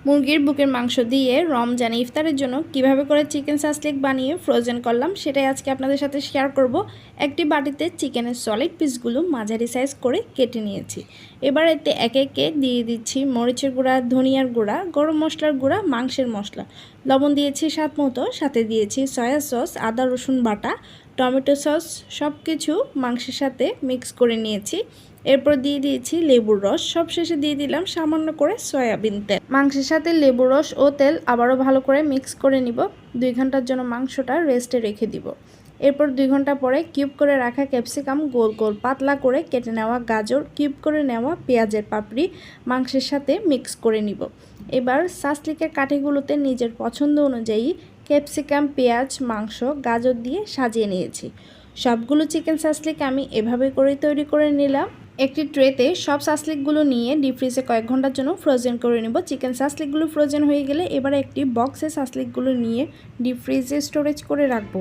মুরগির বুকের মাংস দিয়ে রমজানে ইফতারের জন্য কিভাবে করে চিকেন সাসলিক বানিয়ে ফ্রোজেন করলাম সেটাই আজকে আপনাদের সাথে শেয়ার করব। একটি বাটিতে চিকেনের সলিড পিসগুলো মাঝারি সাইজ করে কেটে নিয়েছি। এবার এতে একে একে দিয়ে দিচ্ছি মরিচের গুঁড়া, ধনিয়ার গুঁড়া, গরম মশলার গুঁড়া, মাংসের মশলা, লবণ দিয়েছি স্বাদ মতো, সাথে দিয়েছি সয়া সস, আদা রসুন বাটা, টমেটো সস, সব কিছু মাংসের সাথে মিক্স করে নিয়েছি। এরপর দিয়ে দিয়েছি লেবুর রস, সবশেষে দিয়ে দিলাম সামান্য করে সয়াবিন তেল। মাংসের সাথে লেবুর রস ও তেল আবারও ভালো করে মিক্স করে নিব। 2 ঘন্টার জন্য মাংসটা রেস্টে রেখে দিব। এরপর 2 ঘন্টা পরে কিউব করে রাখা ক্যাপসিকাম, গোল গোল পাতলা করে কেটে নেওয়া গাজর, কিউব করে নেওয়া পেঁয়াজের পাপড়ি মাংসের সাথে মিক্স করে নিব। এবার সাসলিকের কাঠিগুলোতে নিজের পছন্দ অনুযায়ী ক্যাপসিকাম, পেঁয়াজ, মাংস, গাজর দিয়ে সাজিয়ে নিয়েছি। সবগুলো চিকেন সাসলিক আমি এভাবে করে তৈরি করে নিলাম। একটি ট্রেতে সব সাসলিকগুলো নিয়ে ডিপ ফ্রিজে কয়েক ঘন্টার জন্য ফ্রোজেন করে নেব। চিকেন সাসলিকগুলো ফ্রোজেন হয়ে গেলে এবার একটি বক্সে সাসলিকগুলো নিয়ে ডিপ ফ্রিজে স্টোরেজ করে রাখবো।